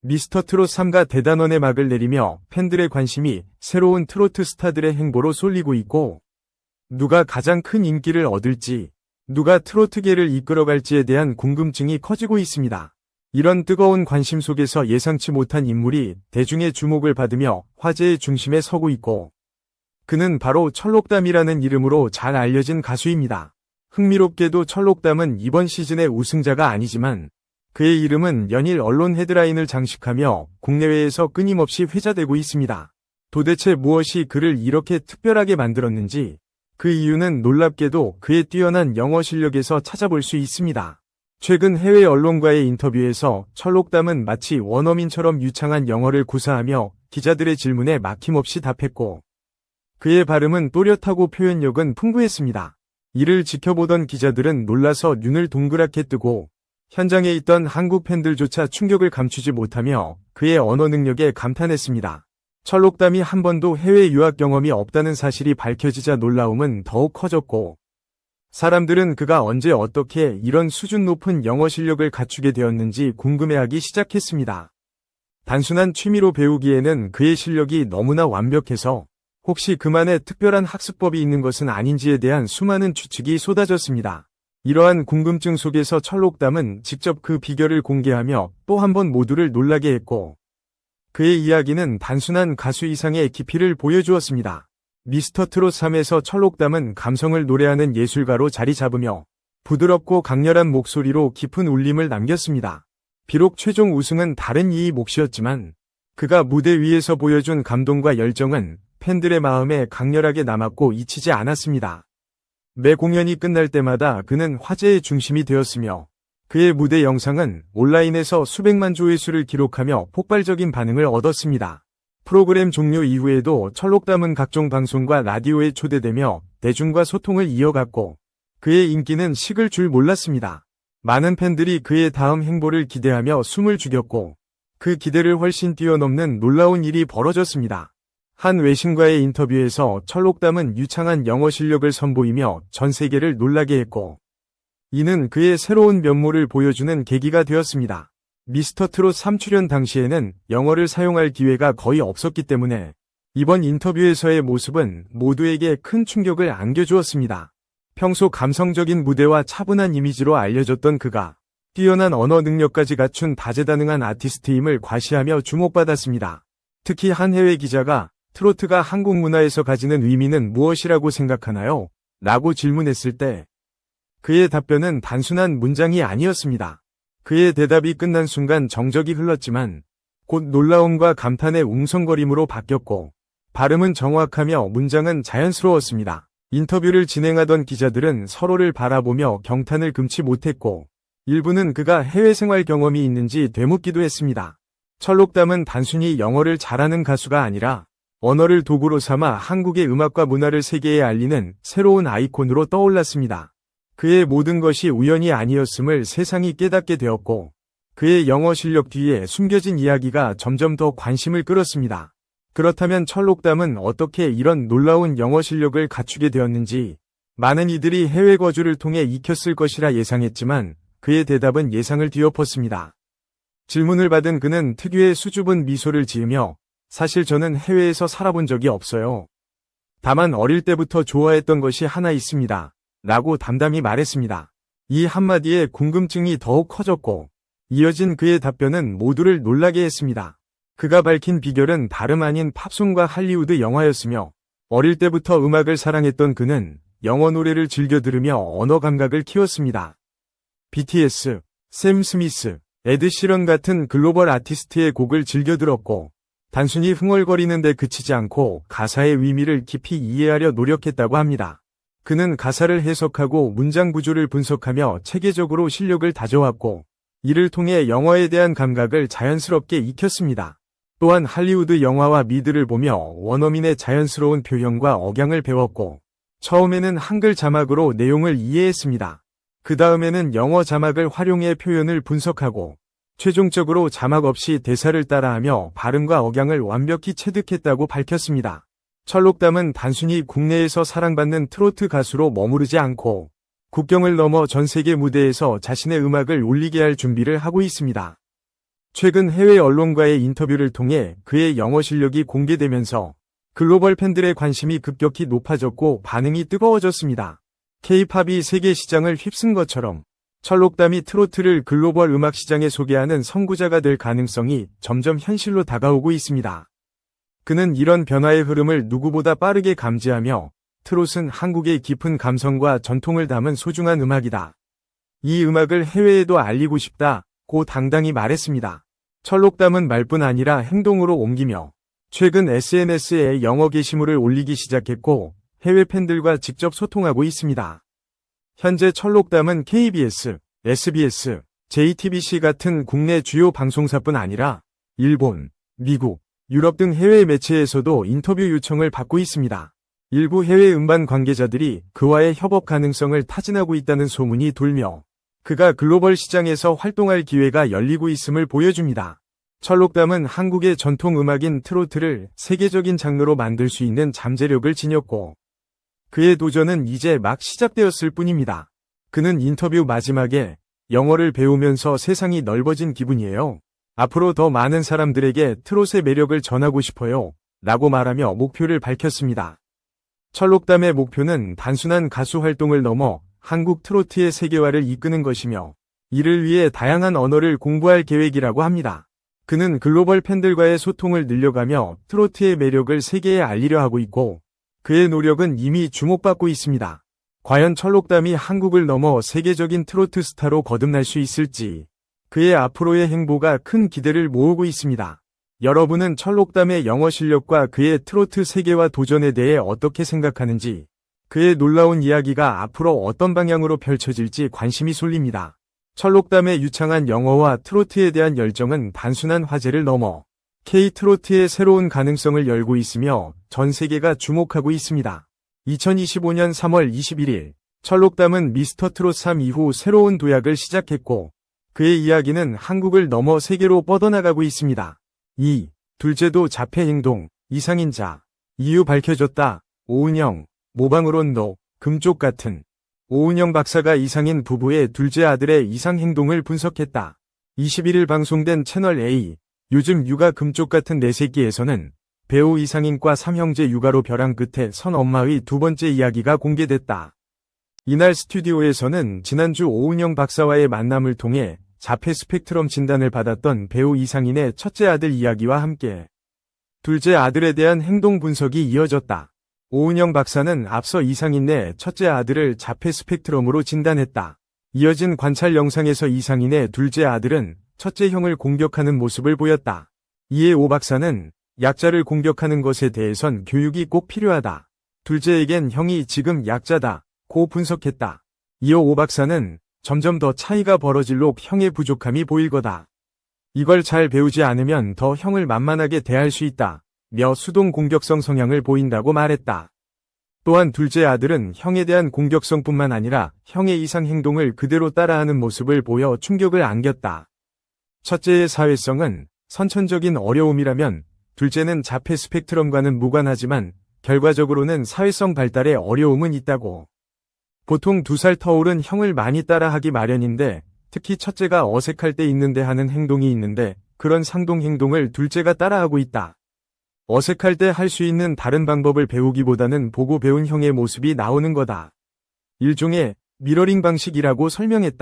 미스터트롯 3가 대단원의 막을 내리며 팬들의 관심이 새로운 트로트 스타들의 행보로 쏠리고 있고, 누가 가장 큰 인기를 얻을지, 누가 트로트계를 이끌어갈지에 대한 궁금증이 커지고 있습니다. 이런 뜨거운 관심 속에서 예상치 못한 인물이 대중의 주목을 받으며 화제의 중심에 서고 있고, 그는 바로 철록담이라는 이름으로 잘 알려진 가수입니다. 흥미롭게도 철록담은 이번 시즌의 우승자가 아니지만 그의 이름은 연일 언론 헤드라인을 장식하며 국내외에서 끊임없이 회자되고 있습니다. 도대체 무엇이 그를 이렇게 특별하게 만들었는지, 그 이유는 놀랍게도 그의 뛰어난 영어 실력에서 찾아볼 수 있습니다. 최근 해외 언론과의 인터뷰에서 철록담은 마치 원어민처럼 유창한 영어를 구사하며 기자들의 질문에 막힘없이 답했고, 그의 발음은 또렷하고 표현력은 풍부했습니다. 이를 지켜보던 기자들은 놀라서 눈을 동그랗게 뜨고 현장에 있던 한국 팬들조차 충격을 감추지 못하며 그의 언어 능력에 감탄했습니다. 철록담이 한 번도 해외 유학 경험이 없다는 사실이 밝혀지자 놀라움은 더욱 커졌고, 사람들은 그가 언제 어떻게 이런 수준 높은 영어 실력을 갖추게 되었는지 궁금해하기 시작했습니다. 단순한 취미로 배우기에는 그의 실력이 너무나 완벽해서 혹시 그만의 특별한 학습법이 있는 것은 아닌지에 대한 수많은 추측이 쏟아졌습니다. 이러한 궁금증 속에서 철록담은 직접 그 비결을 공개하며 또 한 번 모두를 놀라게 했고, 그의 이야기는 단순한 가수 이상의 깊이를 보여주었습니다. 미스터트롯 3에서 철록담은 감성을 노래하는 예술가로 자리 잡으며 부드럽고 강렬한 목소리로 깊은 울림을 남겼습니다. 비록 최종 우승은 다른 이의 몫이었지만 그가 무대 위에서 보여준 감동과 열정은 팬들의 마음에 강렬하게 남았고 잊히지 않았습니다. 매 공연이 끝날 때마다 그는 화제의 중심이 되었으며 그의 무대 영상은 온라인에서 수백만 조회수를 기록하며 폭발적인 반응을 얻었습니다. 프로그램 종료 이후에도 철록담은 각종 방송과 라디오에 초대되며 대중과 소통을 이어갔고, 그의 인기는 식을 줄 몰랐습니다. 많은 팬들이 그의 다음 행보를 기대하며 숨을 죽였고, 그 기대를 훨씬 뛰어넘는 놀라운 일이 벌어졌습니다. 한 외신과의 인터뷰에서 철록담은 유창한 영어 실력을 선보이며 전 세계를 놀라게 했고, 이는 그의 새로운 면모를 보여주는 계기가 되었습니다. 미스터트롯 3 출연 당시에는 영어를 사용할 기회가 거의 없었기 때문에 이번 인터뷰에서의 모습은 모두에게 큰 충격을 안겨주었습니다. 평소 감성적인 무대와 차분한 이미지로 알려졌던 그가 뛰어난 언어 능력까지 갖춘 다재다능한 아티스트임을 과시하며 주목받았습니다. 특히 한 해외 기자가 트로트가 한국 문화에서 가지는 의미는 무엇이라고 생각하나요? 라고 질문했을 때 그의 답변은 단순한 문장이 아니었습니다. 그의 대답이 끝난 순간 정적이 흘렀지만 곧 놀라움과 감탄의 웅성거림으로 바뀌었고, 발음은 정확하며 문장은 자연스러웠습니다. 인터뷰를 진행하던 기자들은 서로를 바라보며 경탄을 금치 못했고, 일부는 그가 해외 생활 경험이 있는지 되묻기도 했습니다. 철록담은 단순히 영어를 잘하는 가수가 아니라 언어를 도구로 삼아 한국의 음악과 문화를 세계에 알리는 새로운 아이콘으로 떠올랐습니다. 그의 모든 것이 우연이 아니었음을 세상이 깨닫게 되었고, 그의 영어 실력 뒤에 숨겨진 이야기가 점점 더 관심을 끌었습니다. 그렇다면 철록담은 어떻게 이런 놀라운 영어 실력을 갖추게 되었는지, 많은 이들이 해외 거주를 통해 익혔을 것이라 예상했지만 그의 대답은 예상을 뒤엎었습니다. 질문을 받은 그는 특유의 수줍은 미소를 지으며 사실 저는 해외에서 살아본 적이 없어요. 다만 어릴 때부터 좋아했던 것이 하나 있습니다. 라고 담담히 말했습니다. 이 한마디에 궁금증이 더욱 커졌고, 이어진 그의 답변은 모두를 놀라게 했습니다. 그가 밝힌 비결은 다름 아닌 팝송과 할리우드 영화였으며, 어릴 때부터 음악을 사랑했던 그는 영어 노래를 즐겨 들으며 언어 감각을 키웠습니다. BTS, 샘 스미스, 에드 시런 같은 글로벌 아티스트의 곡을 즐겨 들었고, 단순히 흥얼거리는 데 그치지 않고 가사의 의미를 깊이 이해하려 노력했다고 합니다. 그는 가사를 해석하고 문장 구조를 분석하며 체계적으로 실력을 다져왔고, 이를 통해 영어에 대한 감각을 자연스럽게 익혔습니다. 또한 할리우드 영화와 미드를 보며 원어민의 자연스러운 표현과 억양을 배웠고, 처음에는 한글 자막으로 내용을 이해했습니다. 그 다음에는 영어 자막을 활용해 표현을 분석하고, 최종적으로 자막 없이 대사를 따라하며 발음과 억양을 완벽히 체득했다고 밝혔습니다. 철록담은 단순히 국내에서 사랑받는 트로트 가수로 머무르지 않고 국경을 넘어 전 세계 무대에서 자신의 음악을 울리게 할 준비를 하고 있습니다. 최근 해외 언론과의 인터뷰를 통해 그의 영어 실력이 공개되면서 글로벌 팬들의 관심이 급격히 높아졌고 반응이 뜨거워졌습니다. K-팝이 세계 시장을 휩쓴 것처럼 철록담이 트로트를 글로벌 음악 시장에 소개하는 선구자가 될 가능성이 점점 현실로 다가오고 있습니다. 그는 이런 변화의 흐름을 누구보다 빠르게 감지하며 트롯은 한국의 깊은 감성과 전통을 담은 소중한 음악이다. 이 음악을 해외에도 알리고 싶다고 당당히 말했습니다. 철록담은 말뿐 아니라 행동으로 옮기며 최근 SNS에 영어 게시물을 올리기 시작했고 해외 팬들과 직접 소통하고 있습니다. 현재 철록담은 KBS, SBS, JTBC 같은 국내 주요 방송사뿐 아니라 일본, 미국, 유럽 등 해외 매체에서도 인터뷰 요청을 받고 있습니다. 일부 해외 음반 관계자들이 그와의 협업 가능성을 타진하고 있다는 소문이 돌며 그가 글로벌 시장에서 활동할 기회가 열리고 있음을 보여줍니다. 철록담은 한국의 전통 음악인 트로트를 세계적인 장르로 만들 수 있는 잠재력을 지녔고 그의 도전은 이제 막 시작되었을 뿐입니다. 그는 인터뷰 마지막에 영어를 배우면서 세상이 넓어진 기분이에요. 앞으로 더 많은 사람들에게 트롯의 매력을 전하고 싶어요. 라고 말하며 목표를 밝혔습니다. 철록담의 목표는 단순한 가수 활동을 넘어 한국 트로트의 세계화를 이끄는 것이며 이를 위해 다양한 언어를 공부할 계획이라고 합니다. 그는 글로벌 팬들과의 소통을 늘려가며 트로트의 매력을 세계에 알리려 하고 있고 그의 노력은 이미 주목받고 있습니다. 과연 철록담이 한국을 넘어 세계적인 트로트 스타로 거듭날 수 있을지 그의 앞으로의 행보가 큰 기대를 모으고 있습니다. 여러분은 철록담의 영어 실력과 그의 트로트 세계화 도전에 대해 어떻게 생각하는지 그의 놀라운 이야기가 앞으로 어떤 방향으로 펼쳐질지 관심이 쏠립니다. 철록담의 유창한 영어와 트로트에 대한 열정은 단순한 화제를 넘어 K-트로트의 새로운 가능성을 열고 있으며 전 세계가 주목하고 있습니다. 2025년 3월 21일 철록담은 미스터 트롯 3 이후 새로운 도약을 시작했고 그의 이야기는 한국을 넘어 세계로 뻗어나가고 있습니다. 2. 둘째도 자폐 행동, 이상인자. 이유 밝혀졌다. 오은영, 모방으론 금쪽 같은. 오은영 박사가 이상인 부부의 둘째 아들의 이상 행동을 분석했다. 21일 방송된 채널 A, 요즘 육아 금쪽 같은 내 새끼에서는 배우 이상인과 삼형제 육아로 벼랑 끝에 선 엄마의 두 번째 이야기가 공개됐다. 이날 스튜디오에서는 지난주 오은영 박사와의 만남을 통해 자폐 스펙트럼 진단을 받았던 배우 이상인의 첫째 아들 이야기와 함께 둘째 아들에 대한 행동 분석이 이어졌다. 오은영 박사는 앞서 이상인의 첫째 아들을 자폐 스펙트럼으로 진단했다. 이어진 관찰 영상에서 이상인의 둘째 아들은 첫째 형을 공격하는 모습을 보였다. 이에 오 박사는 약자를 공격하는 것에 대해선 교육이 꼭 필요하다. 둘째에겐 형이 지금 약자다. 고 분석했다. 이어 오 박사는 점점 더 차이가 벌어질록 형의 부족함이 보일 거다. 이걸 잘 배우지 않으면 더 형을 만만하게 대할 수 있다. 며 수동 공격성 성향을 보인다고 말했다. 또한 둘째 아들은 형에 대한 공격성뿐만 아니라 형의 이상 행동을 그대로 따라하는 모습을 보여 충격을 안겼다. 첫째의 사회성은 선천적인 어려움이라면 둘째는 자폐 스펙트럼과는 무관하지만 결과적으로는 사회성 발달에 어려움은 있다고. 보통 2살 터울은 형을 많이 따라하기 마련인데 특히 첫째가 어색할 때 있는데 하는 행동이 있는데 그런 상동 행동을 둘째가 따라하고 있다. 어색할 때 할 수 있는 다른 방법을 배우기보다는 보고 배운 형의 모습이 나오는 거다. 일종의 미러링 방식이라고 설명했다.